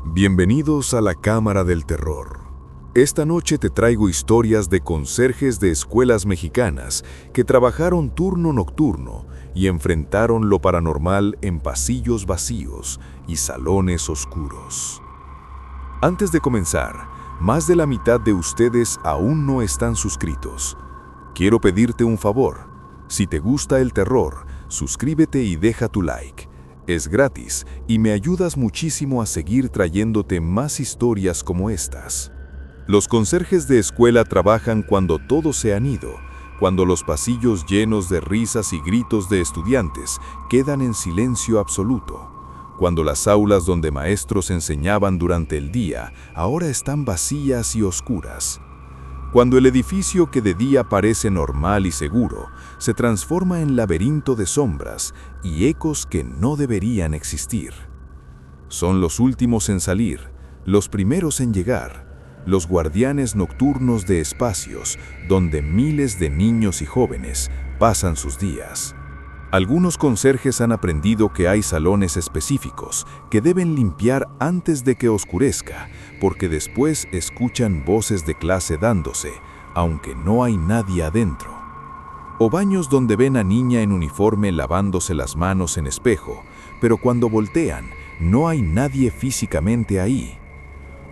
Bienvenidos a la Cámara del Terror. Esta noche te traigo historias de conserjes de escuelas mexicanas que trabajaron turno nocturno y enfrentaron lo paranormal en pasillos vacíos y salones oscuros. Antes de comenzar, más de la mitad de ustedes aún no están suscritos. Quiero pedirte un favor. Si te gusta el terror, suscríbete y deja tu like. Es gratis y me ayudas muchísimo a seguir trayéndote más historias como estas. Los conserjes de escuela trabajan cuando todos se han ido, cuando los pasillos llenos de risas y gritos de estudiantes quedan en silencio absoluto, cuando las aulas donde maestros enseñaban durante el día ahora están vacías y oscuras. Cuando el edificio que de día parece normal y seguro se transforma en laberinto de sombras y ecos que no deberían existir. Son los últimos en salir, los primeros en llegar, los guardianes nocturnos de espacios donde miles de niños y jóvenes pasan sus días. Algunos conserjes han aprendido que hay salones específicos que deben limpiar antes de que oscurezca, porque después escuchan voces de clase dándose, aunque no hay nadie adentro. O baños donde ven a niña en uniforme lavándose las manos en espejo, pero cuando voltean, no hay nadie físicamente ahí.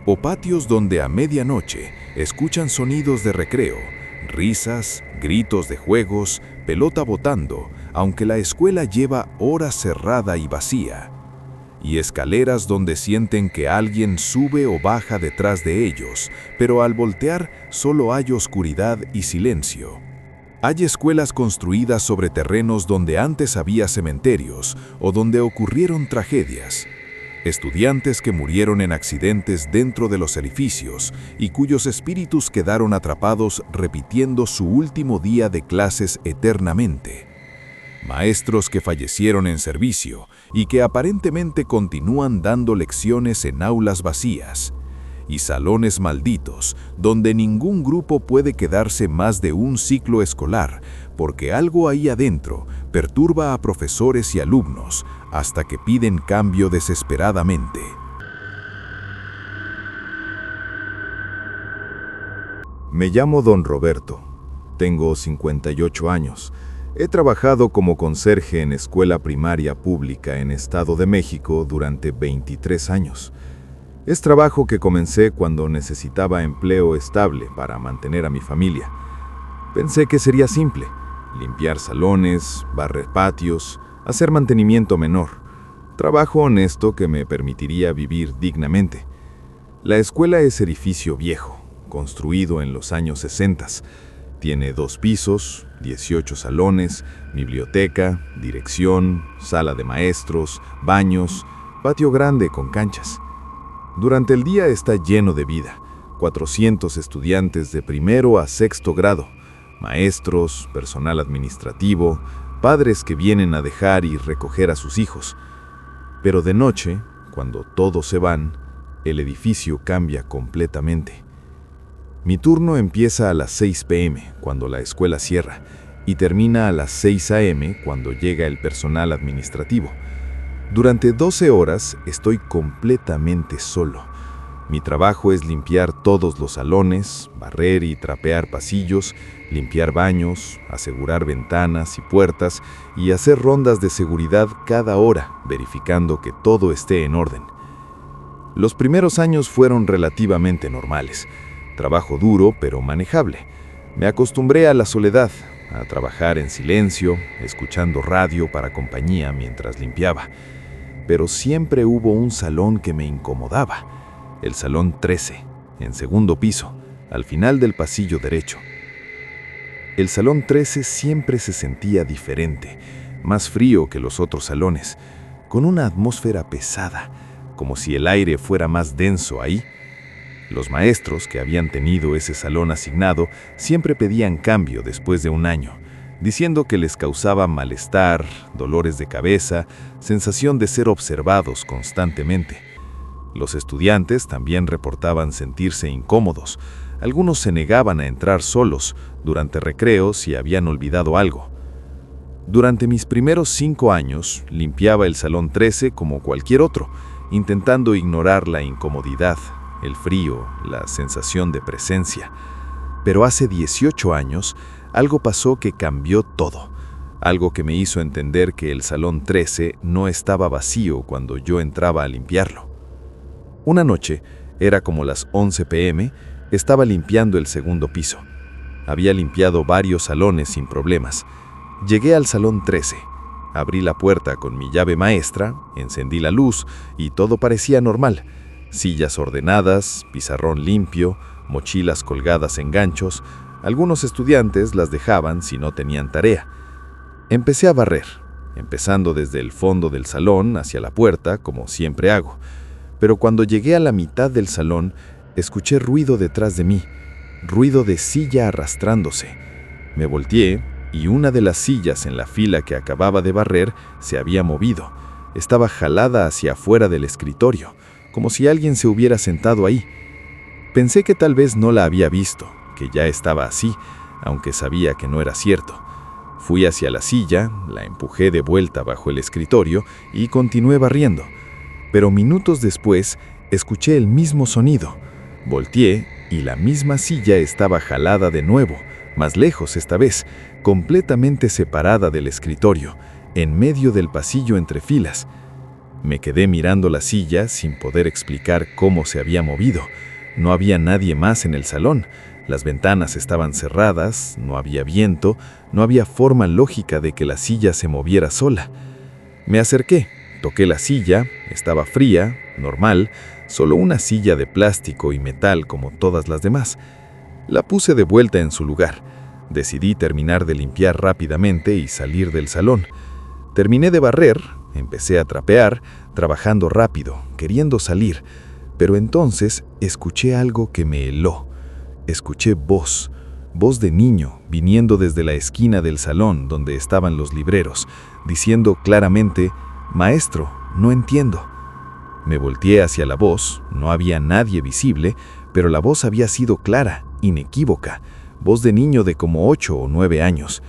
O patios donde a medianoche escuchan sonidos de recreo, risas, gritos de juegos, pelota botando, aunque la escuela lleva horas cerrada y vacía. Y escaleras donde sienten que alguien sube o baja detrás de ellos, pero al voltear solo hay oscuridad y silencio. Hay escuelas construidas sobre terrenos donde antes había cementerios o donde ocurrieron tragedias. Estudiantes que murieron en accidentes dentro de los edificios y cuyos espíritus quedaron atrapados repitiendo su último día de clases eternamente. Maestros que fallecieron en servicio y que aparentemente continúan dando lecciones en aulas vacías. Y salones malditos donde ningún grupo puede quedarse más de un ciclo escolar porque algo ahí adentro perturba a profesores y alumnos hasta que piden cambio desesperadamente. Me llamo Don Roberto. Tengo 58 años. He trabajado como conserje en escuela primaria pública en Estado de México durante 23 años. Es trabajo que comencé cuando necesitaba empleo estable para mantener a mi familia. Pensé que sería simple: limpiar salones, barrer patios, hacer mantenimiento menor. Trabajo honesto que me permitiría vivir dignamente. La escuela es edificio viejo, construido en los años 60. Tiene 2 pisos, 18 salones, biblioteca, dirección, sala de maestros, baños, patio grande con canchas. Durante el día está lleno de vida. 400 estudiantes de primero a sexto grado, maestros, personal administrativo, padres que vienen a dejar y recoger a sus hijos. Pero de noche, cuando todos se van, el edificio cambia completamente. Mi turno empieza a las 6 p.m., cuando la escuela cierra, y termina a las 6 a.m., cuando llega el personal administrativo. Durante 12 horas estoy completamente solo. Mi trabajo es limpiar todos los salones, barrer y trapear pasillos, limpiar baños, asegurar ventanas y puertas y hacer rondas de seguridad cada hora, verificando que todo esté en orden. Los primeros años fueron relativamente normales. Trabajo duro, pero manejable. Me acostumbré a la soledad, a trabajar en silencio, escuchando radio para compañía mientras limpiaba. Pero siempre hubo un salón que me incomodaba. El salón 13, en segundo piso, al final del pasillo derecho. El salón 13 siempre se sentía diferente, más frío que los otros salones, con una atmósfera pesada, como si el aire fuera más denso ahí. Los maestros que habían tenido ese salón asignado siempre pedían cambio después de un año, diciendo que les causaba malestar, dolores de cabeza, sensación de ser observados constantemente. Los estudiantes también reportaban sentirse incómodos. Algunos se negaban a entrar solos durante recreos si habían olvidado algo. Durante mis primeros 5 años, limpiaba el salón 13 como cualquier otro, intentando ignorar la incomodidad, el frío, la sensación de presencia. Pero hace 18 años, algo pasó que cambió todo. Algo que me hizo entender que el Salón 13 no estaba vacío cuando yo entraba a limpiarlo. Una noche, era como las 11 p.m., estaba limpiando el segundo piso. Había limpiado varios salones sin problemas. Llegué al Salón 13. Abrí la puerta con mi llave maestra, encendí la luz y todo parecía normal. Sillas ordenadas, pizarrón limpio, mochilas colgadas en ganchos. Algunos estudiantes las dejaban si no tenían tarea. Empecé a barrer, empezando desde el fondo del salón hacia la puerta, como siempre hago. Pero cuando llegué a la mitad del salón, escuché ruido detrás de mí, ruido de silla arrastrándose. Me volteé y una de las sillas en la fila que acababa de barrer se había movido. Estaba jalada hacia afuera del escritorio, como si alguien se hubiera sentado ahí. Pensé que tal vez no la había visto, que ya estaba así, aunque sabía que no era cierto. Fui hacia la silla, la empujé de vuelta bajo el escritorio y continué barriendo. Pero minutos después, escuché el mismo sonido. Volteé y la misma silla estaba jalada de nuevo, más lejos esta vez, completamente separada del escritorio, en medio del pasillo entre filas. Me quedé mirando la silla sin poder explicar cómo se había movido. No había nadie más en el salón. Las ventanas estaban cerradas, no había viento, no había forma lógica de que la silla se moviera sola. Me acerqué, toqué la silla, estaba fría, normal, solo una silla de plástico y metal como todas las demás. La puse de vuelta en su lugar. Decidí terminar de limpiar rápidamente y salir del salón. Terminé de barrer, empecé a trapear, trabajando rápido, queriendo salir, pero entonces escuché algo que me heló. Escuché voz de niño viniendo desde la esquina del salón donde estaban los libreros, diciendo claramente: «Maestro, no entiendo». Me volteé hacia la voz, no había nadie visible, pero la voz había sido clara, inequívoca, voz de niño de como 8 o 9 años.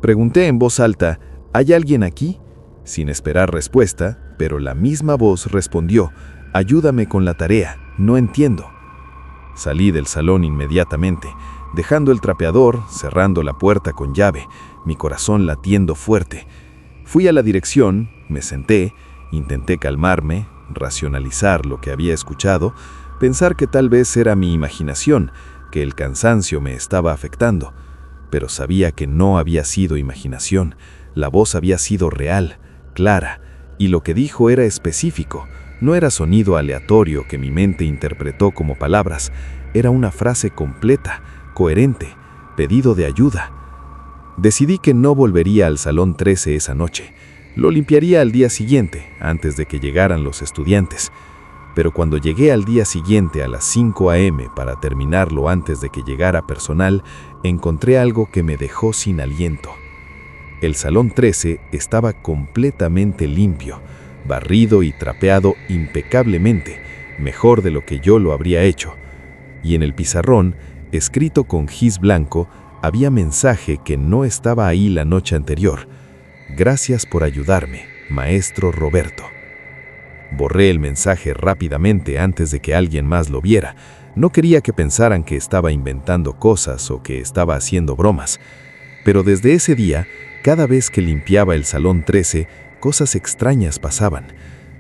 Pregunté en voz alta: «¿Hay alguien aquí?», sin esperar respuesta, pero la misma voz respondió: «Ayúdame con la tarea, no entiendo». Salí del salón inmediatamente, dejando el trapeador, cerrando la puerta con llave, mi corazón latiendo fuerte. Fui a la dirección, me senté, intenté calmarme, racionalizar lo que había escuchado, pensar que tal vez era mi imaginación, que el cansancio me estaba afectando. Pero sabía que no había sido imaginación, la voz había sido real, clara, y lo que dijo era específico, no era sonido aleatorio que mi mente interpretó como palabras, era una frase completa, coherente, pedido de ayuda. Decidí que no volvería al Salón 13 esa noche. Lo limpiaría al día siguiente, antes de que llegaran los estudiantes. Pero cuando llegué al día siguiente a las 5 a.m. para terminarlo antes de que llegara personal, encontré algo que me dejó sin aliento. El Salón 13 estaba completamente limpio, barrido y trapeado impecablemente, mejor de lo que yo lo habría hecho. Y en el pizarrón, escrito con gis blanco, había mensaje que no estaba ahí la noche anterior. «Gracias por ayudarme, maestro Roberto». Borré el mensaje rápidamente antes de que alguien más lo viera. No quería que pensaran que estaba inventando cosas o que estaba haciendo bromas. Pero desde ese día, cada vez que limpiaba el Salón 13, cosas extrañas pasaban.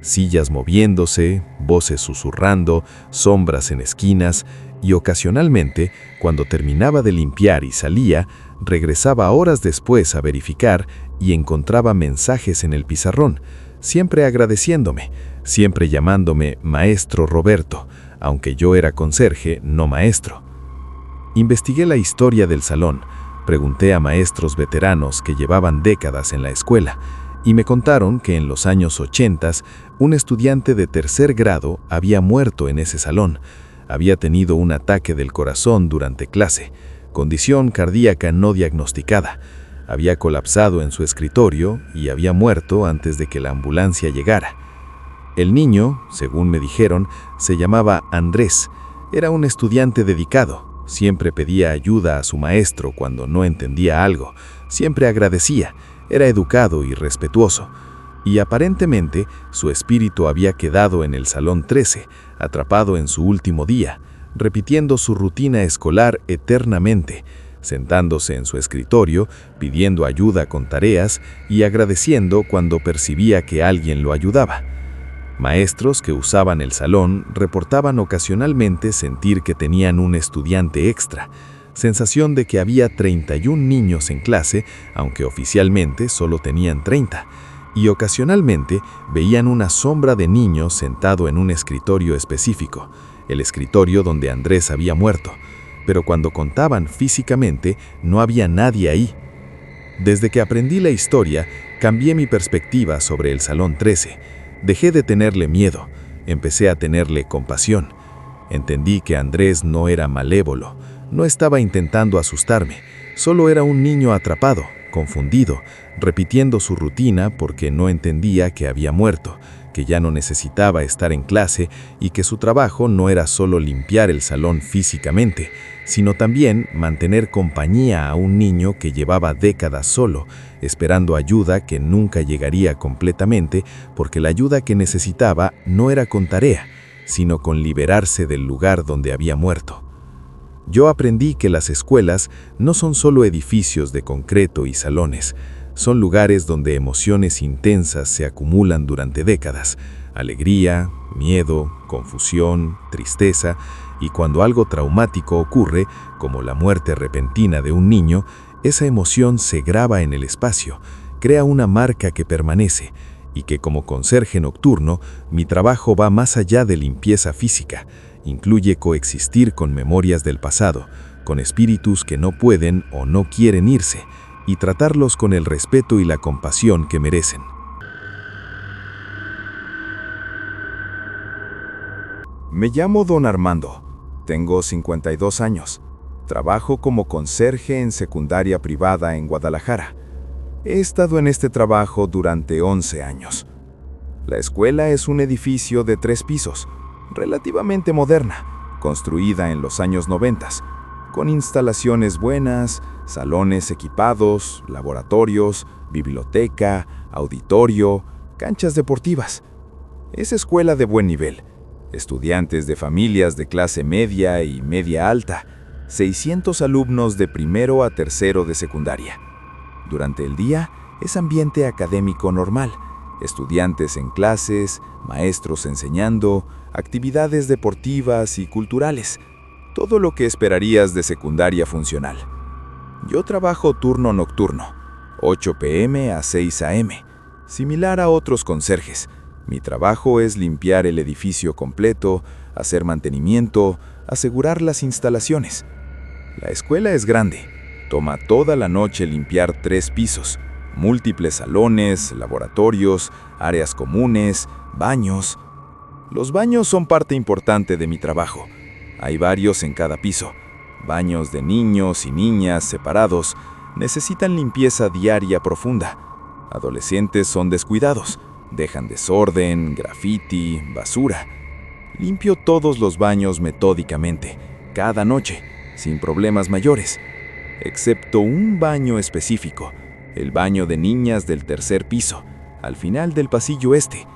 Sillas moviéndose, voces susurrando, sombras en esquinas, y ocasionalmente, cuando terminaba de limpiar y salía, regresaba horas después a verificar y encontraba mensajes en el pizarrón, siempre agradeciéndome, siempre llamándome Maestro Roberto, aunque yo era conserje, no maestro. Investigué la historia del salón, pregunté a maestros veteranos que llevaban décadas en la escuela, y me contaron que en los años 80 un estudiante de tercer grado había muerto en ese salón. Había tenido un ataque del corazón durante clase, condición cardíaca no diagnosticada. Había colapsado en su escritorio y había muerto antes de que la ambulancia llegara. El niño, según me dijeron, se llamaba Andrés. Era un estudiante dedicado. Siempre pedía ayuda a su maestro cuando no entendía algo. Siempre agradecía. Era educado y respetuoso. y aparentemente su espíritu había quedado en el salón 13, atrapado en su último día, repitiendo su rutina escolar eternamente, sentándose en su escritorio, pidiendo ayuda con tareas y agradeciendo cuando percibía que alguien lo ayudaba. Maestros que usaban el salón reportaban ocasionalmente sentir que tenían un estudiante extra, sensación de que había 31 niños en clase, aunque oficialmente solo tenían 30, y ocasionalmente veían una sombra de niños sentado en un escritorio específico, el escritorio donde Andrés había muerto, pero cuando contaban físicamente no había nadie ahí. Desde que aprendí la historia, cambié mi perspectiva sobre el Salón 13. Dejé de tenerle miedo, empecé a tenerle compasión. Entendí que Andrés no era malévolo, no estaba intentando asustarme, solo era un niño atrapado, confundido, repitiendo su rutina porque no entendía que había muerto, que ya no necesitaba estar en clase y que su trabajo no era solo limpiar el salón físicamente, sino también mantener compañía a un niño que llevaba décadas solo, esperando ayuda que nunca llegaría completamente porque la ayuda que necesitaba no era con tarea, sino con liberarse del lugar donde había muerto. Yo aprendí que las escuelas no son solo edificios de concreto y salones, son lugares donde emociones intensas se acumulan durante décadas, alegría, miedo, confusión, tristeza, y cuando algo traumático ocurre, como la muerte repentina de un niño, esa emoción se graba en el espacio, crea una marca que permanece, y que como conserje nocturno, mi trabajo va más allá de limpieza física, incluye coexistir con memorias del pasado, con espíritus que no pueden o no quieren irse, y tratarlos con el respeto y la compasión que merecen. Me llamo Don Armando, tengo 52 años, trabajo como conserje en secundaria privada en Guadalajara. He estado en este trabajo durante 11 años. La escuela es un edificio de 3 pisos, relativamente moderna, construida en los años 90, con instalaciones buenas, salones equipados, laboratorios, biblioteca, auditorio, canchas deportivas. Es escuela de buen nivel. Estudiantes de familias de clase media y media alta, 600 alumnos de primero a tercero de secundaria. Durante el día es ambiente académico normal, estudiantes en clases, maestros enseñando, actividades deportivas y culturales, todo lo que esperarías de secundaria funcional. Yo trabajo turno nocturno, 8 p.m. a 6 a.m., similar a otros conserjes. Mi trabajo es limpiar el edificio completo, hacer mantenimiento, asegurar las instalaciones. La escuela es grande, toma toda la noche limpiar 3 pisos, múltiples salones, laboratorios, áreas comunes, baños. Los baños son parte importante de mi trabajo. Hay varios en cada piso. Baños de niños y niñas separados necesitan limpieza diaria profunda. Adolescentes son descuidados, dejan desorden, graffiti, basura. Limpio todos los baños metódicamente, cada noche, sin problemas mayores, excepto un baño específico, el baño de niñas del 3er piso, al final del pasillo este.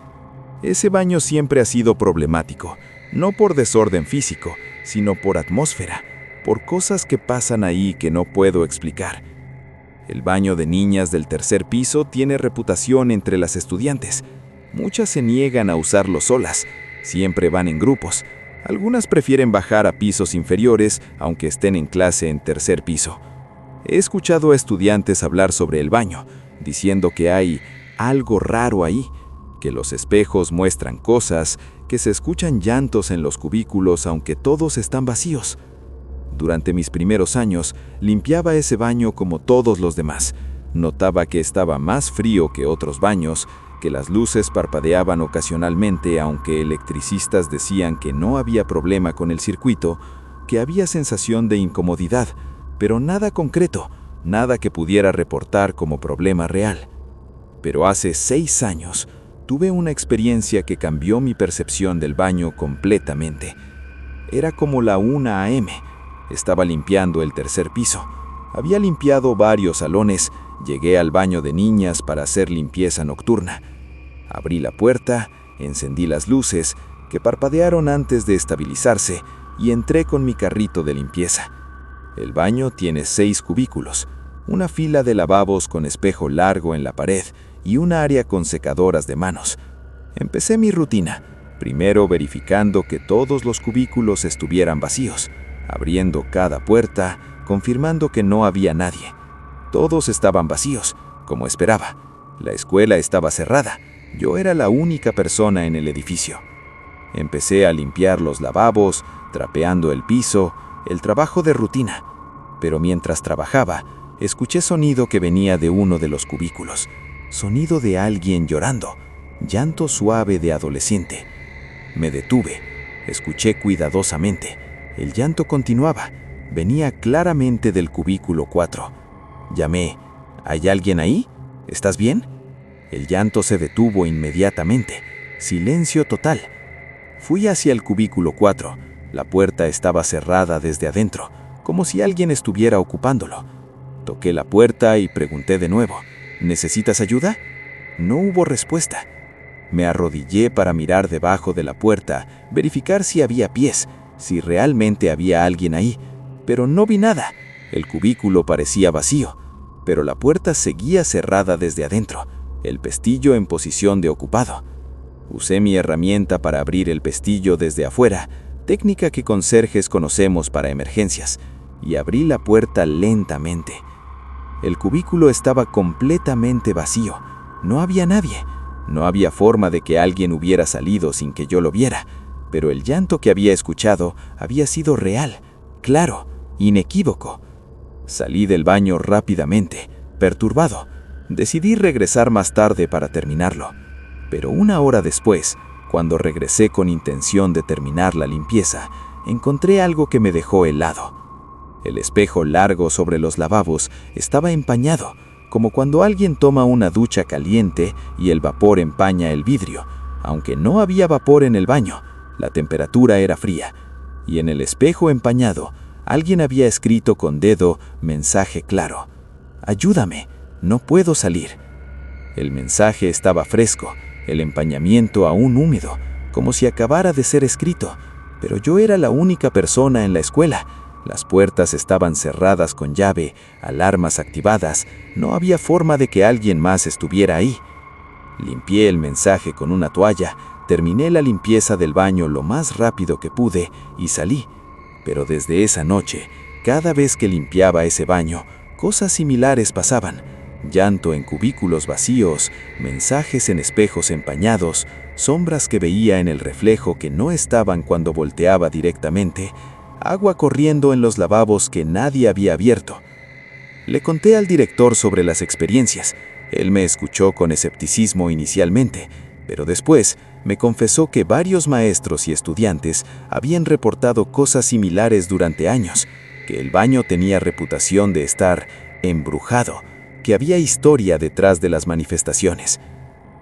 Ese baño siempre ha sido problemático, no por desorden físico, sino por atmósfera, por cosas que pasan ahí que no puedo explicar. El baño de niñas del 3er piso tiene reputación entre las estudiantes. Muchas se niegan a usarlo solas, siempre van en grupos. Algunas prefieren bajar a pisos inferiores, aunque estén en clase en 3er piso. He escuchado a estudiantes hablar sobre el baño, diciendo que hay algo raro ahí, que los espejos muestran cosas, que se escuchan llantos en los cubículos aunque todos están vacíos. Durante mis primeros años, limpiaba ese baño como todos los demás. Notaba que estaba más frío que otros baños, que las luces parpadeaban ocasionalmente aunque electricistas decían que no había problema con el circuito, que había sensación de incomodidad, pero nada concreto, nada que pudiera reportar como problema real. Pero hace 6 años, tuve una experiencia que cambió mi percepción del baño completamente. Era como la 1 a.m., estaba limpiando el 3er piso. Había limpiado varios salones, llegué al baño de niñas para hacer limpieza nocturna. Abrí la puerta, encendí las luces, que parpadearon antes de estabilizarse, y entré con mi carrito de limpieza. El baño tiene 6 cubículos, una fila de lavabos con espejo largo en la pared y un área con secadoras de manos. Empecé mi rutina, primero verificando que todos los cubículos estuvieran vacíos, abriendo cada puerta, confirmando que no había nadie. Todos estaban vacíos, como esperaba. La escuela estaba cerrada. Yo era la única persona en el edificio. Empecé a limpiar los lavabos, trapeando el piso, el trabajo de rutina. Pero mientras trabajaba, escuché sonido que venía de uno de los cubículos. Sonido de alguien llorando, llanto suave de adolescente. Me detuve, escuché cuidadosamente. El llanto continuaba, venía claramente del cubículo 4. Llamé, ¿hay alguien ahí? ¿Estás bien? El llanto se detuvo inmediatamente. Silencio total. Fui hacia el cubículo 4. La puerta estaba cerrada desde adentro, como si alguien estuviera ocupándolo. Toqué la puerta y pregunté de nuevo, ¿necesitas ayuda? No hubo respuesta. Me arrodillé para mirar debajo de la puerta, verificar si había pies, si realmente había alguien ahí, pero no vi nada. El cubículo parecía vacío, pero la puerta seguía cerrada desde adentro, el pestillo en posición de ocupado. Usé mi herramienta para abrir el pestillo desde afuera, técnica que conserjes conocemos para emergencias, y abrí la puerta lentamente. El cubículo estaba completamente vacío, no había nadie. No había forma de que alguien hubiera salido sin que yo lo viera, pero el llanto que había escuchado había sido real, claro, inequívoco. Salí del baño rápidamente, perturbado. Decidí regresar más tarde para terminarlo. Pero 1 hora después, cuando regresé con intención de terminar la limpieza, encontré algo que me dejó helado. El espejo largo sobre los lavabos estaba empañado, como cuando alguien toma una ducha caliente y el vapor empaña el vidrio. Aunque no había vapor en el baño, la temperatura era fría. Y en el espejo empañado, alguien había escrito con dedo mensaje claro: «Ayúdame, no puedo salir». El mensaje estaba fresco, el empañamiento aún húmedo, como si acabara de ser escrito. Pero yo era la única persona en la escuela. Las puertas estaban cerradas con llave, alarmas activadas. No había forma de que alguien más estuviera ahí. Limpié el mensaje con una toalla, terminé la limpieza del baño lo más rápido que pude y salí. Pero desde esa noche, cada vez que limpiaba ese baño, cosas similares pasaban. Llanto en cubículos vacíos, mensajes en espejos empañados, sombras que veía en el reflejo que no estaban cuando volteaba directamente, agua corriendo en los lavabos que nadie había abierto. Le conté al director sobre las experiencias. Él me escuchó con escepticismo inicialmente, pero después me confesó que varios maestros y estudiantes habían reportado cosas similares durante años, que el baño tenía reputación de estar embrujado, que había historia detrás de las manifestaciones.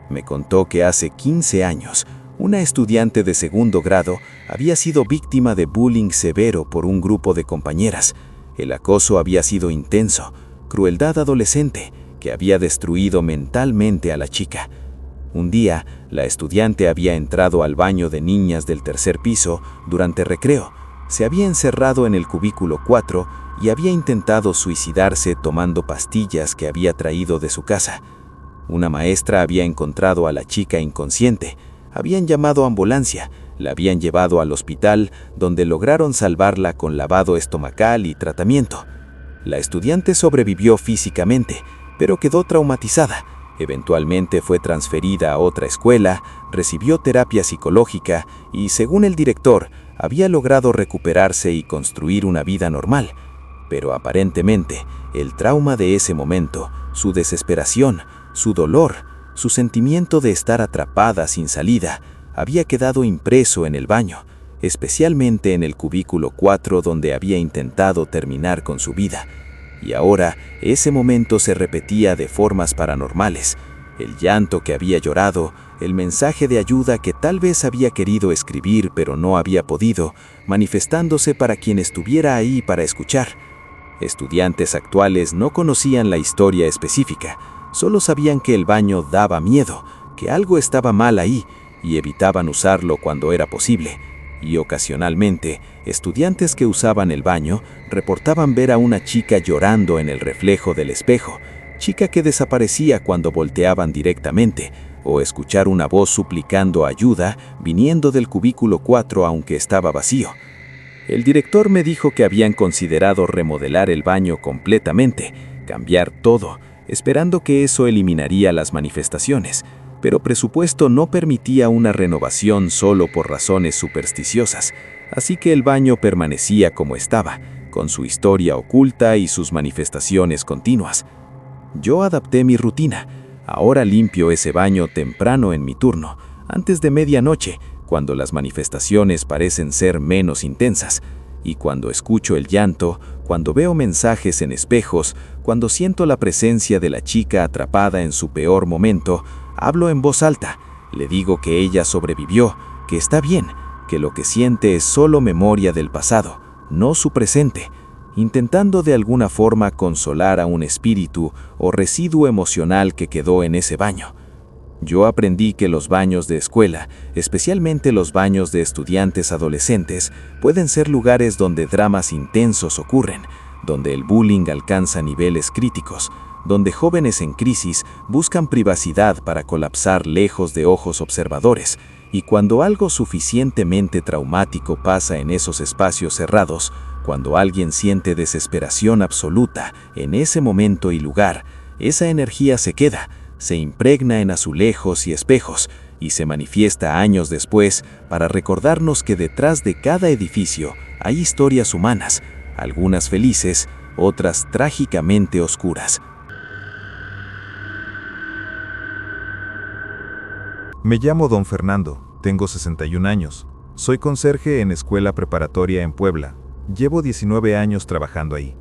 Me contó que hace 15 años, una estudiante de 2º grado había sido víctima de bullying severo por un grupo de compañeras. El acoso había sido intenso, crueldad adolescente, que había destruido mentalmente a la chica. Un día, la estudiante había entrado al baño de niñas del 3er piso durante recreo. Se había encerrado en el cubículo 4 y había intentado suicidarse tomando pastillas que había traído de su casa. Una maestra había encontrado a la chica inconsciente. Habían llamado a ambulancia, la habían llevado al hospital, donde lograron salvarla con lavado estomacal y tratamiento. La estudiante sobrevivió físicamente, pero quedó traumatizada. Eventualmente fue transferida a otra escuela, recibió terapia psicológica y, según el director, había logrado recuperarse y construir una vida normal. Pero aparentemente, el trauma de ese momento, su desesperación, su dolor, su sentimiento de estar atrapada sin salida, había quedado impreso en el baño, especialmente en el cubículo 4 donde había intentado terminar con su vida. Y ahora ese momento se repetía de formas paranormales. El llanto que había llorado, el mensaje de ayuda que tal vez había querido escribir pero no había podido, manifestándose para quien estuviera ahí para escuchar. Estudiantes actuales no conocían la historia específica, solo sabían que el baño daba miedo, que algo estaba mal ahí y evitaban usarlo cuando era posible. Y ocasionalmente, estudiantes que usaban el baño reportaban ver a una chica llorando en el reflejo del espejo, chica que desaparecía cuando volteaban directamente, o escuchar una voz suplicando ayuda viniendo del cubículo 4 aunque estaba vacío. El director me dijo que habían considerado remodelar el baño completamente, cambiar todo, esperando que eso eliminaría las manifestaciones, pero presupuesto no permitía una renovación solo por razones supersticiosas, así que el baño permanecía como estaba, con su historia oculta y sus manifestaciones continuas. Yo adapté mi rutina. Ahora limpio ese baño temprano en mi turno, antes de medianoche, cuando las manifestaciones parecen ser menos intensas, y cuando escucho el llanto, cuando veo mensajes en espejos, cuando siento la presencia de la chica atrapada en su peor momento, hablo en voz alta, le digo que ella sobrevivió, que está bien, que lo que siente es solo memoria del pasado, no su presente, intentando de alguna forma consolar a un espíritu o residuo emocional que quedó en ese baño. Yo aprendí que los baños de escuela, especialmente los baños de estudiantes adolescentes, pueden ser lugares donde dramas intensos ocurren, donde el bullying alcanza niveles críticos, donde jóvenes en crisis buscan privacidad para colapsar lejos de ojos observadores, y cuando algo suficientemente traumático pasa en esos espacios cerrados, cuando alguien siente desesperación absoluta en ese momento y lugar, esa energía se queda, se impregna en azulejos y espejos, y se manifiesta años después para recordarnos que detrás de cada edificio hay historias humanas, algunas felices, otras trágicamente oscuras. Me llamo Don Fernando, tengo 61 años. Soy conserje en escuela preparatoria en Puebla. Llevo 19 años trabajando ahí.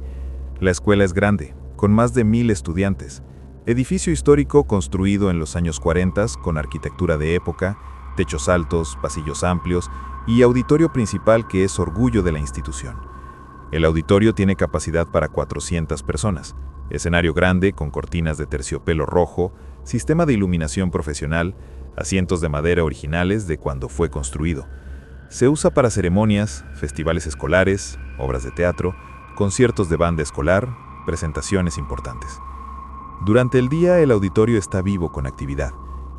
La escuela es grande, con más de 1000 estudiantes. Edificio histórico construido en los años 40 con arquitectura de época, techos altos, pasillos amplios y auditorio principal que es orgullo de la institución. El auditorio tiene capacidad para 400 personas. Escenario grande con cortinas de terciopelo rojo, sistema de iluminación profesional, asientos de madera originales de cuando fue construido. Se usa para ceremonias, festivales escolares, obras de teatro, conciertos de banda escolar, presentaciones importantes. Durante el día el auditorio está vivo con actividad,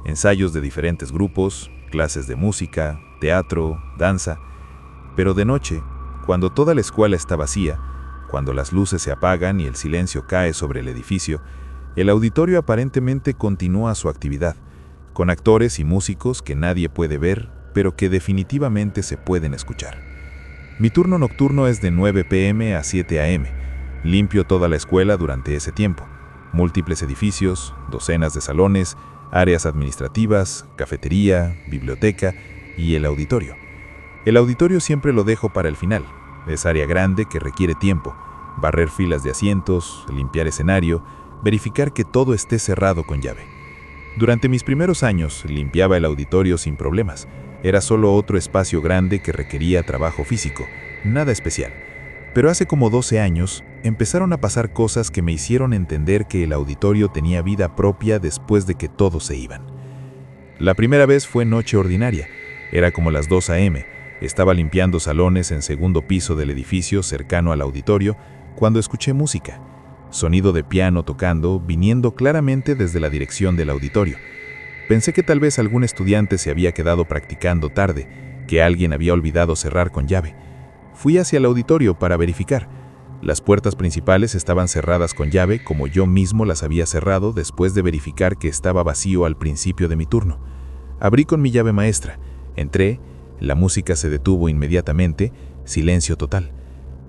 ensayos de diferentes grupos, clases de música, teatro, danza. Pero de noche, cuando toda la escuela está vacía, cuando las luces se apagan y el silencio cae sobre el edificio, el auditorio aparentemente continúa su actividad, con actores y músicos que nadie puede ver, pero que definitivamente se pueden escuchar. Mi turno nocturno es de 9 p.m. a 7 a.m. Limpio toda la escuela durante ese tiempo. Múltiples edificios, docenas de salones, áreas administrativas, cafetería, biblioteca y el auditorio. El auditorio siempre lo dejo para el final. Es área grande que requiere tiempo. Barrer filas de asientos, limpiar escenario, verificar que todo esté cerrado con llave. Durante mis primeros años limpiaba el auditorio sin problemas. Era solo otro espacio grande que requería trabajo físico, nada especial. Pero hace como 12 años empezaron a pasar cosas que me hicieron entender que el auditorio tenía vida propia después de que todos se iban. La primera vez fue noche ordinaria. Era como las 2 a.m. Estaba limpiando salones en segundo piso del edificio cercano al auditorio cuando escuché música. Sonido de piano tocando, viniendo claramente desde la dirección del auditorio. Pensé que tal vez algún estudiante se había quedado practicando tarde, que alguien había olvidado cerrar con llave. Fui hacia el auditorio para verificar. Las puertas principales estaban cerradas con llave como yo mismo las había cerrado después de verificar que estaba vacío al principio de mi turno. Abrí con mi llave maestra, entré, la música se detuvo inmediatamente, silencio total.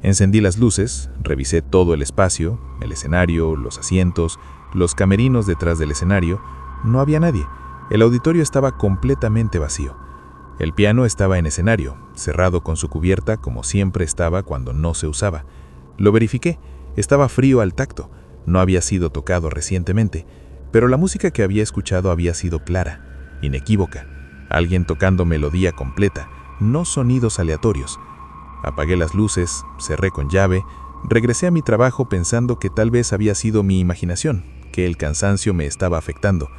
Encendí las luces, revisé todo el espacio, el escenario, los asientos, los camerinos detrás del escenario. No había nadie. El auditorio estaba completamente vacío. El piano estaba en escenario, cerrado con su cubierta como siempre estaba cuando no se usaba. Lo verifiqué, estaba frío al tacto, no había sido tocado recientemente, pero la música que había escuchado había sido clara, inequívoca, alguien tocando melodía completa, no sonidos aleatorios. Apagué las luces, cerré con llave, regresé a mi trabajo pensando que tal vez había sido mi imaginación, que el cansancio me estaba afectando.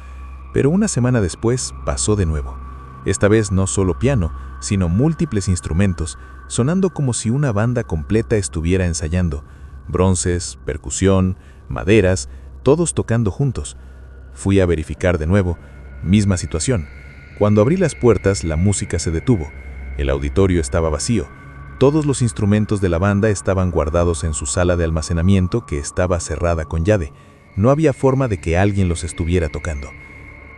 Pero una semana después pasó de nuevo. Esta vez no solo piano, sino múltiples instrumentos, sonando como si una banda completa estuviera ensayando. Bronces, percusión, maderas, todos tocando juntos. Fui a verificar de nuevo, misma situación. Cuando abrí las puertas, la música se detuvo. El auditorio estaba vacío. Todos los instrumentos de la banda estaban guardados en su sala de almacenamiento que estaba cerrada con llave. No había forma de que alguien los estuviera tocando.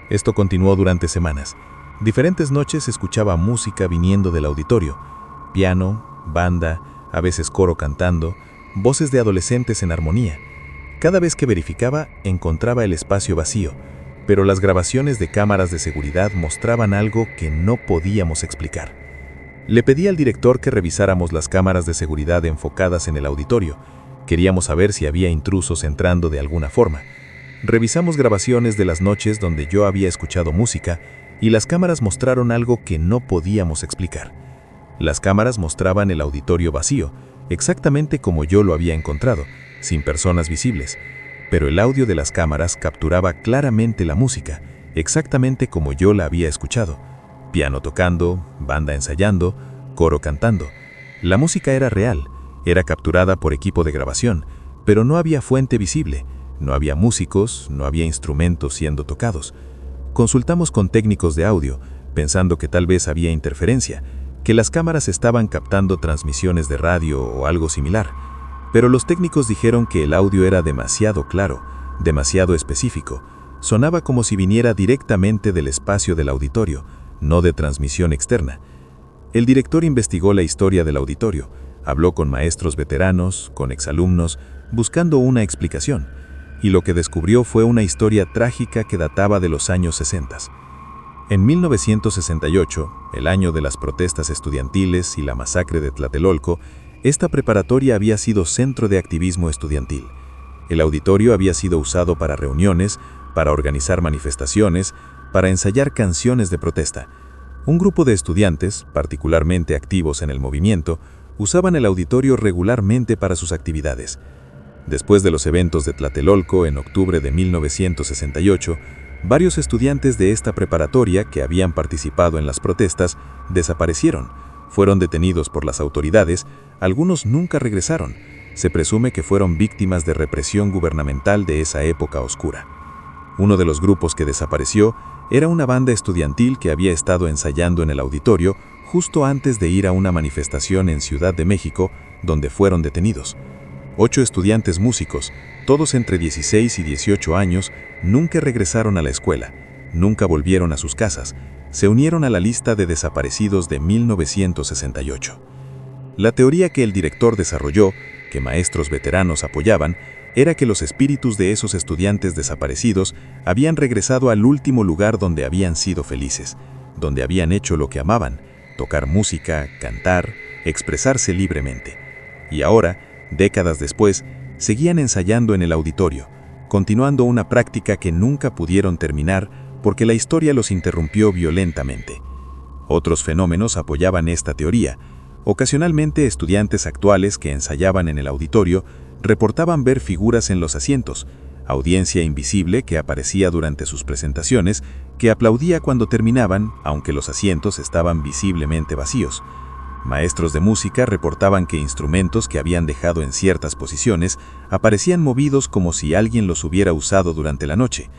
Esto continuó durante semanas. Diferentes noches escuchaba música viniendo del auditorio. Piano, banda, a veces coro cantando, voces de adolescentes en armonía. Cada vez que verificaba, encontraba el espacio vacío, pero las grabaciones de cámaras de seguridad mostraban algo que no podíamos explicar. Le pedí al director que revisáramos las cámaras de seguridad enfocadas en el auditorio. Queríamos saber si había intrusos entrando de alguna forma. Revisamos grabaciones de las noches donde yo había escuchado música y las cámaras mostraron algo que no podíamos explicar. Las cámaras mostraban el auditorio vacío, exactamente como yo lo había encontrado, sin personas visibles, pero el audio de las cámaras capturaba claramente la música, exactamente como yo la había escuchado. Piano tocando, banda ensayando, coro cantando. La música era real, era capturada por equipo de grabación, pero no había fuente visible, no había músicos, no había instrumentos siendo tocados. Consultamos con técnicos de audio, pensando que tal vez había interferencia, que las cámaras estaban captando transmisiones de radio o algo similar, pero los técnicos dijeron que el audio era demasiado claro, demasiado específico. Sonaba como si viniera directamente del espacio del auditorio, no de transmisión externa. El director investigó la historia del auditorio, habló con maestros veteranos, con exalumnos, buscando una explicación, y lo que descubrió fue una historia trágica que databa de los años 60. En 1968, el año de las protestas estudiantiles y la masacre de Tlatelolco, esta preparatoria había sido centro de activismo estudiantil. El auditorio había sido usado para reuniones, para organizar manifestaciones, para ensayar canciones de protesta. Un grupo de estudiantes, particularmente activos en el movimiento, usaban el auditorio regularmente para sus actividades. Después de los eventos de Tlatelolco en octubre de 1968, varios estudiantes de esta preparatoria que habían participado en las protestas desaparecieron, fueron detenidos por las autoridades, algunos nunca regresaron. Se presume que fueron víctimas de represión gubernamental de esa época oscura. Uno de los grupos que desapareció era una banda estudiantil que había estado ensayando en el auditorio justo antes de ir a una manifestación en Ciudad de México, donde fueron detenidos. 8 estudiantes músicos, todos entre 16 y 18 años, nunca regresaron a la escuela, nunca volvieron a sus casas, se unieron a la lista de desaparecidos de 1968. La teoría que el director desarrolló, que maestros veteranos apoyaban, era que los espíritus de esos estudiantes desaparecidos habían regresado al último lugar donde habían sido felices, donde habían hecho lo que amaban, tocar música, cantar, expresarse libremente. Y ahora, décadas después, seguían ensayando en el auditorio, continuando una práctica que nunca pudieron terminar porque la historia los interrumpió violentamente. Otros fenómenos apoyaban esta teoría. Ocasionalmente, estudiantes actuales que ensayaban en el auditorio reportaban ver figuras en los asientos, audiencia invisible que aparecía durante sus presentaciones, que aplaudía cuando terminaban, aunque los asientos estaban visiblemente vacíos. Maestros de música reportaban que instrumentos que habían dejado en ciertas posiciones aparecían movidos como si alguien los hubiera usado durante la noche.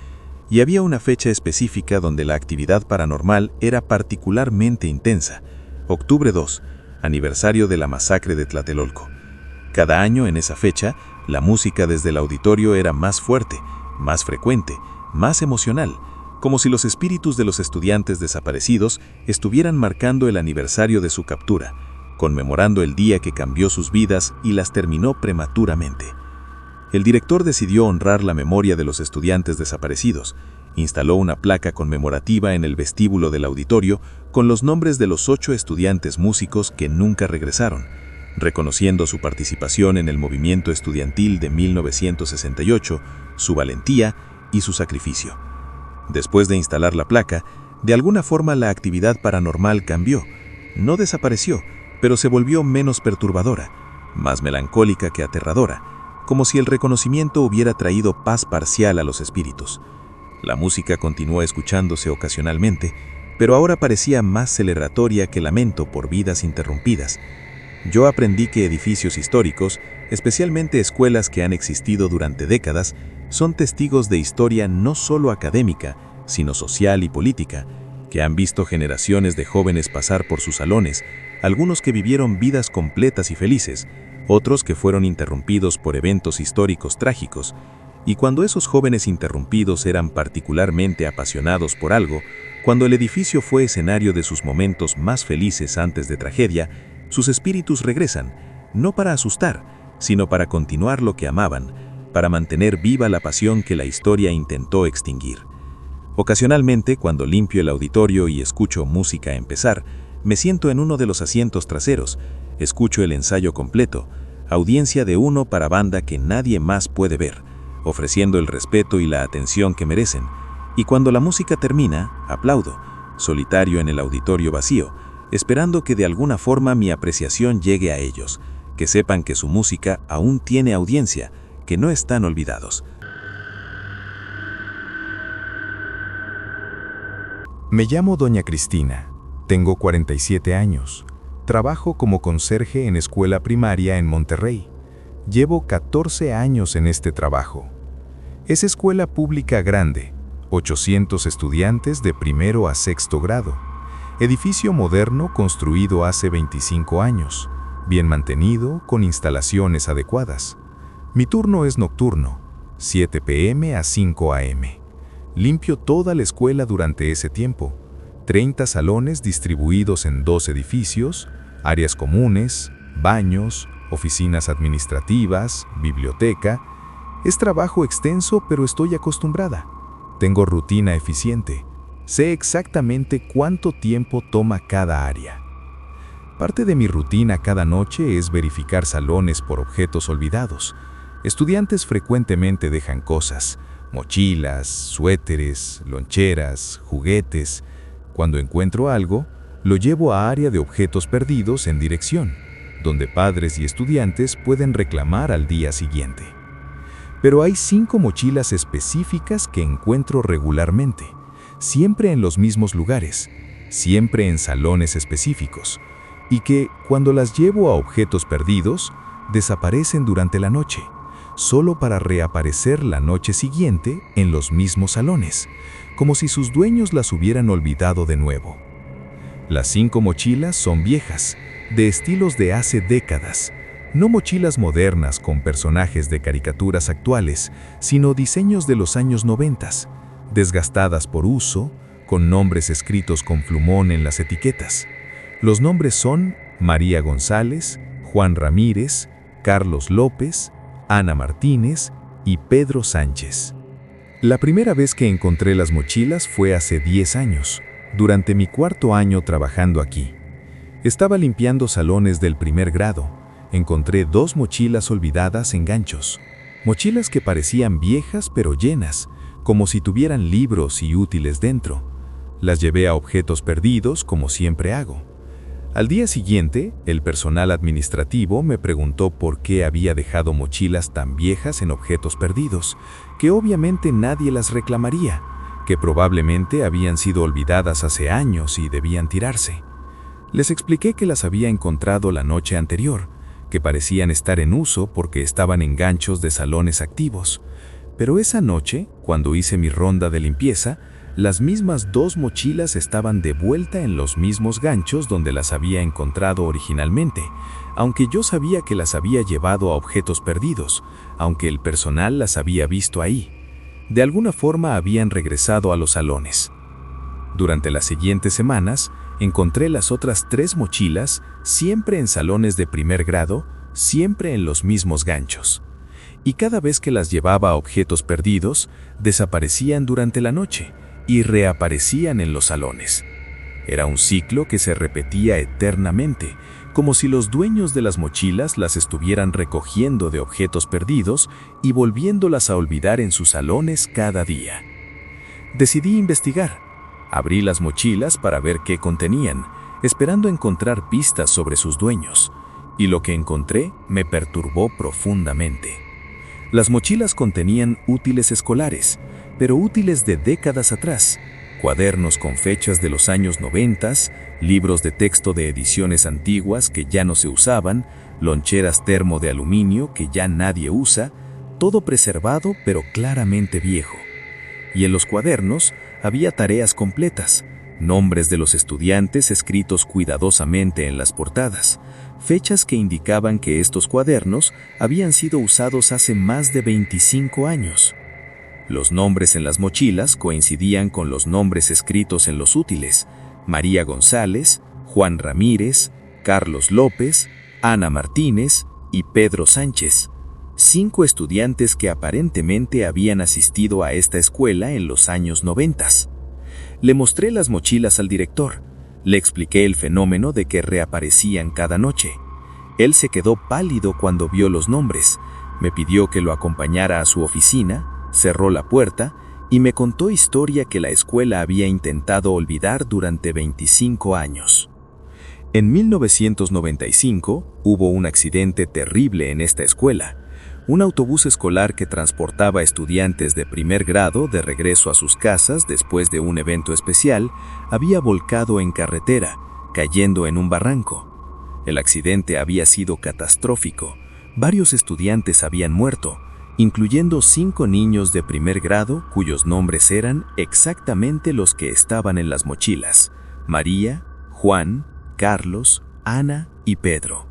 Y había una fecha específica donde la actividad paranormal era particularmente intensa: octubre 2, aniversario de la masacre de Tlatelolco. Cada año en esa fecha, la música desde el auditorio era más fuerte, más frecuente, más emocional, como si los espíritus de los estudiantes desaparecidos estuvieran marcando el aniversario de su captura, conmemorando el día que cambió sus vidas y las terminó prematuramente. El director decidió honrar la memoria de los estudiantes desaparecidos. Instaló una placa conmemorativa en el vestíbulo del auditorio con los nombres de los 8 estudiantes músicos que nunca regresaron, reconociendo su participación en el movimiento estudiantil de 1968, su valentía y su sacrificio. Después de instalar la placa, de alguna forma la actividad paranormal cambió. No desapareció, pero se volvió menos perturbadora, más melancólica que aterradora, como si el reconocimiento hubiera traído paz parcial a los espíritus. La música continuó escuchándose ocasionalmente, pero ahora parecía más celebratoria que lamento por vidas interrumpidas. Yo aprendí que edificios históricos, especialmente escuelas que han existido durante décadas, son testigos de historia no solo académica, sino social y política, que han visto generaciones de jóvenes pasar por sus salones, algunos que vivieron vidas completas y felices, otros que fueron interrumpidos por eventos históricos trágicos, y cuando esos jóvenes interrumpidos eran particularmente apasionados por algo, cuando el edificio fue escenario de sus momentos más felices antes de tragedia, sus espíritus regresan, no para asustar, sino para continuar lo que amaban, para mantener viva la pasión que la historia intentó extinguir. Ocasionalmente, cuando limpio el auditorio y escucho música empezar, me siento en uno de los asientos traseros, escucho el ensayo completo, audiencia de uno para banda que nadie más puede ver, ofreciendo el respeto y la atención que merecen, y cuando la música termina, aplaudo, solitario en el auditorio vacío, esperando que de alguna forma mi apreciación llegue a ellos, que sepan que su música aún tiene audiencia, que no están olvidados. Me llamo Doña Cristina, tengo 47 años, trabajo como conserje en escuela primaria en Monterrey. Llevo 14 años en este trabajo. Es escuela pública grande, 800 estudiantes de primero a sexto grado. Edificio moderno construido hace 25 años, bien mantenido, con instalaciones adecuadas. Mi turno es nocturno, 7 p.m. a 5 a.m. Limpio toda la escuela durante ese tiempo. 30 salones distribuidos en 2 edificios, áreas comunes, baños, oficinas administrativas, biblioteca. Es trabajo extenso, pero estoy acostumbrada. Tengo rutina eficiente. Sé exactamente cuánto tiempo toma cada área. Parte de mi rutina cada noche es verificar salones por objetos olvidados. Estudiantes frecuentemente dejan cosas, mochilas, suéteres, loncheras, juguetes. Cuando encuentro algo, lo llevo a área de objetos perdidos en dirección, donde padres y estudiantes pueden reclamar al día siguiente. Pero hay 5 mochilas específicas que encuentro regularmente, siempre en los mismos lugares, siempre en salones específicos, y que, cuando las llevo a objetos perdidos, desaparecen durante la noche, solo para reaparecer la noche siguiente en los mismos salones, como si sus dueños las hubieran olvidado de nuevo. Las 5 mochilas son viejas, de estilos de hace décadas, no mochilas modernas con personajes de caricaturas actuales, sino diseños de los años 90, desgastadas por uso, con nombres escritos con plumón en las etiquetas. Los nombres son María González, Juan Ramírez, Carlos López, Ana Martínez y Pedro Sánchez. La primera vez que encontré las mochilas fue hace 10 años, durante mi 4º año trabajando aquí. Estaba limpiando salones del primer grado. Encontré 2 mochilas olvidadas en ganchos. Mochilas que parecían viejas pero llenas, como si tuvieran libros y útiles dentro. Las llevé a objetos perdidos, como siempre hago. Al día siguiente, el personal administrativo me preguntó por qué había dejado mochilas tan viejas en objetos perdidos, que obviamente nadie las reclamaría, que probablemente habían sido olvidadas hace años y debían tirarse. Les expliqué que las había encontrado la noche anterior, que parecían estar en uso porque estaban en ganchos de salones activos. Pero esa noche, cuando hice mi ronda de limpieza, las mismas 2 mochilas estaban de vuelta en los mismos ganchos donde las había encontrado originalmente, aunque yo sabía que las había llevado a objetos perdidos, aunque el personal las había visto ahí. De alguna forma habían regresado a los salones. Durante las siguientes semanas, encontré las otras 3 mochilas, siempre en salones de primer grado, siempre en los mismos ganchos. Y cada vez que las llevaba a objetos perdidos, desaparecían durante la noche y reaparecían en los salones. Era un ciclo que se repetía eternamente, como si los dueños de las mochilas las estuvieran recogiendo de objetos perdidos y volviéndolas a olvidar en sus salones cada día. Decidí investigar. Abrí las mochilas para ver qué contenían, esperando encontrar pistas sobre sus dueños, y lo que encontré me perturbó profundamente. Las mochilas contenían útiles escolares, pero útiles de décadas atrás. Cuadernos con fechas de los años 90, libros de texto de ediciones antiguas que ya no se usaban, loncheras termo de aluminio que ya nadie usa, todo preservado pero claramente viejo. Y en los cuadernos había tareas completas, nombres de los estudiantes escritos cuidadosamente en las portadas, fechas que indicaban que estos cuadernos habían sido usados hace más de 25 años. Los nombres en las mochilas coincidían con los nombres escritos en los útiles: María González, Juan Ramírez, Carlos López, Ana Martínez y Pedro Sánchez, 5 estudiantes que aparentemente habían asistido a esta escuela en los años 90. Le mostré las mochilas al director, le expliqué el fenómeno de que reaparecían cada noche. Él se quedó pálido cuando vio los nombres, me pidió que lo acompañara a su oficina, cerró la puerta y me contó historia que la escuela había intentado olvidar durante 25 años. En 1995 hubo un accidente terrible en esta escuela. Un autobús escolar que transportaba estudiantes de primer grado de regreso a sus casas después de un evento especial había volcado en carretera, cayendo en un barranco. El accidente había sido catastrófico. Varios estudiantes habían muerto, incluyendo 5 niños de primer grado cuyos nombres eran exactamente los que estaban en las mochilas: María, Juan, Carlos, Ana y Pedro.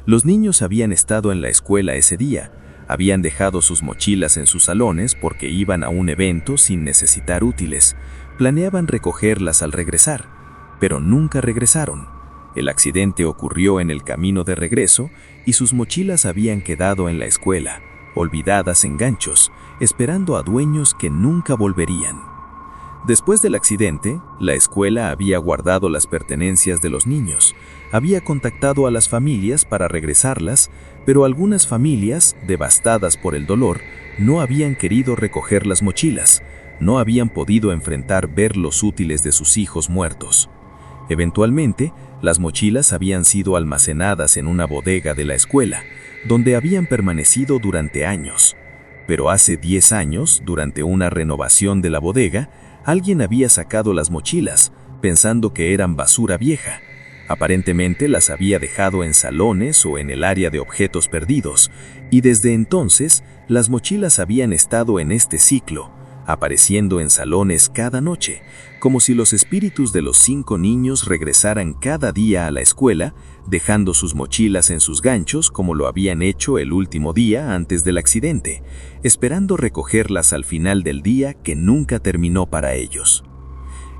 Los niños habían estado en la escuela ese día, habían dejado sus mochilas en sus salones porque iban a un evento sin necesitar útiles, planeaban recogerlas al regresar, pero nunca regresaron. El accidente ocurrió en el camino de regreso y sus mochilas habían quedado en la escuela, olvidadas en ganchos, esperando a dueños que nunca volverían. Después del accidente, la escuela había guardado las pertenencias de los niños, había contactado a las familias para regresarlas, pero algunas familias, devastadas por el dolor, no habían querido recoger las mochilas, no habían podido enfrentar ver los útiles de sus hijos muertos. Eventualmente, las mochilas habían sido almacenadas en una bodega de la escuela, donde habían permanecido durante años. Pero hace 10 años, durante una renovación de la bodega, alguien había sacado las mochilas, pensando que eran basura vieja. Aparentemente las había dejado en salones o en el área de objetos perdidos, y desde entonces las mochilas habían estado en este ciclo, apareciendo en salones cada noche, como si los espíritus de los 5 niños regresaran cada día a la escuela, dejando sus mochilas en sus ganchos como lo habían hecho el último día antes del accidente, esperando recogerlas al final del día que nunca terminó para ellos.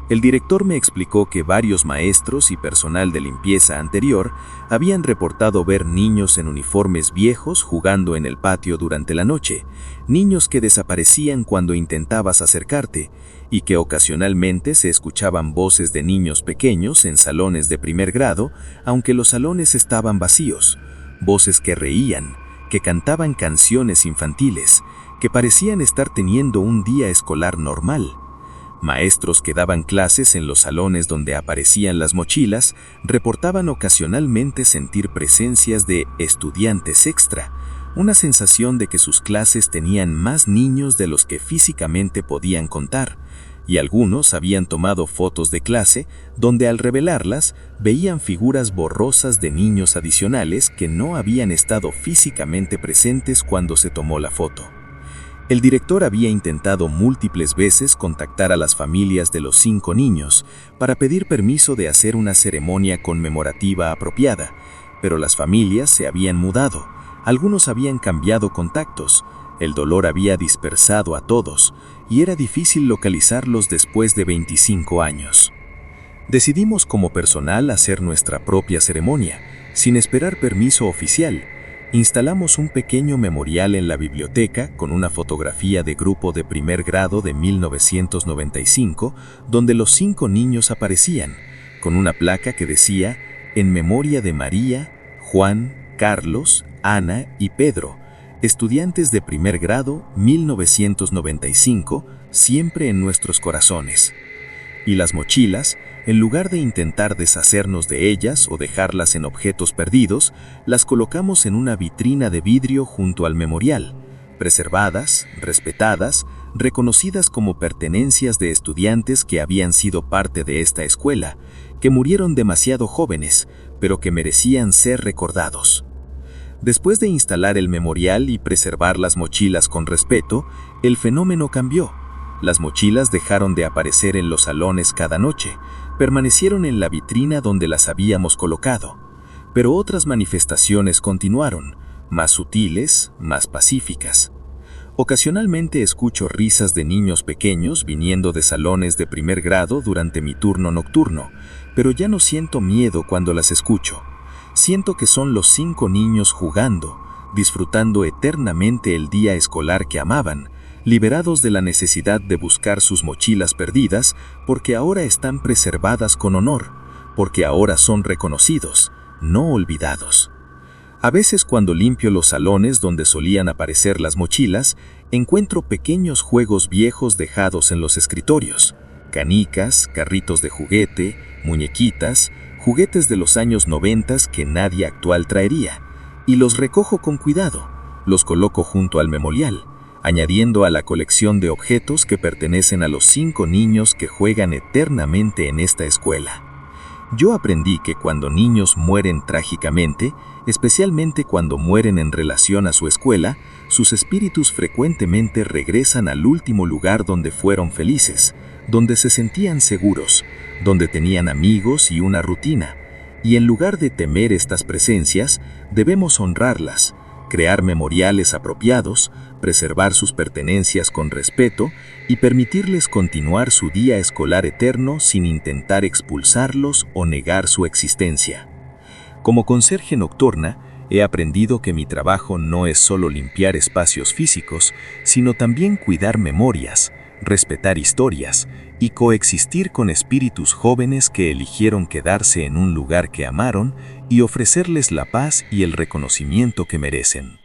El director me explicó que varios maestros y personal de limpieza anterior habían reportado ver niños en uniformes viejos jugando en el patio durante la noche, niños que desaparecían cuando intentabas acercarte, y que ocasionalmente se escuchaban voces de niños pequeños en salones de primer grado, aunque los salones estaban vacíos, voces que reían, que cantaban canciones infantiles, que parecían estar teniendo un día escolar normal. Maestros que daban clases en los salones donde aparecían las mochilas reportaban ocasionalmente sentir presencias de estudiantes extra, una sensación de que sus clases tenían más niños de los que físicamente podían contar, y algunos habían tomado fotos de clase donde al revelarlas veían figuras borrosas de niños adicionales que no habían estado físicamente presentes cuando se tomó la foto. El director había intentado múltiples veces contactar a las familias de los 5 niños para pedir permiso de hacer una ceremonia conmemorativa apropiada, pero las familias se habían mudado, algunos habían cambiado contactos, el dolor había dispersado a todos y era difícil localizarlos después de 25 años. Decidimos como personal hacer nuestra propia ceremonia, sin esperar permiso oficial. Instalamos un pequeño memorial en la biblioteca con una fotografía de grupo de primer grado de 1995, donde los 5 niños aparecían, con una placa que decía «En memoria de María, Juan, Carlos, Ana y Pedro, estudiantes de primer grado 1995, siempre en nuestros corazones». Y las mochilas, en lugar de intentar deshacernos de ellas o dejarlas en objetos perdidos, las colocamos en una vitrina de vidrio junto al memorial, preservadas, respetadas, reconocidas como pertenencias de estudiantes que habían sido parte de esta escuela, que murieron demasiado jóvenes, pero que merecían ser recordados. Después de instalar el memorial y preservar las mochilas con respeto, el fenómeno cambió. Las mochilas dejaron de aparecer en los salones cada noche, permanecieron en la vitrina donde las habíamos colocado. Pero otras manifestaciones continuaron, más sutiles, más pacíficas. Ocasionalmente escucho risas de niños pequeños viniendo de salones de primer grado durante mi turno nocturno, pero ya no siento miedo cuando las escucho. Siento que son los 5 niños jugando, disfrutando eternamente el día escolar que amaban, liberados de la necesidad de buscar sus mochilas perdidas, porque ahora están preservadas con honor, porque ahora son reconocidos, no olvidados. A veces cuando limpio los salones donde solían aparecer las mochilas, encuentro pequeños juegos viejos dejados en los escritorios, canicas, carritos de juguete, muñequitas, juguetes de los años 90 que nadie actual traería, y los recojo con cuidado, los coloco junto al memorial, añadiendo a la colección de objetos que pertenecen a los 5 niños que juegan eternamente en esta escuela. Yo aprendí que cuando niños mueren trágicamente, especialmente cuando mueren en relación a su escuela, sus espíritus frecuentemente regresan al último lugar donde fueron felices, donde se sentían seguros, donde tenían amigos y una rutina, y en lugar de temer estas presencias, debemos honrarlas, crear memoriales apropiados, preservar sus pertenencias con respeto y permitirles continuar su día escolar eterno sin intentar expulsarlos o negar su existencia. Como conserje nocturna, he aprendido que mi trabajo no es solo limpiar espacios físicos, sino también cuidar memorias, respetar historias y coexistir con espíritus jóvenes que eligieron quedarse en un lugar que amaron y ofrecerles la paz y el reconocimiento que merecen.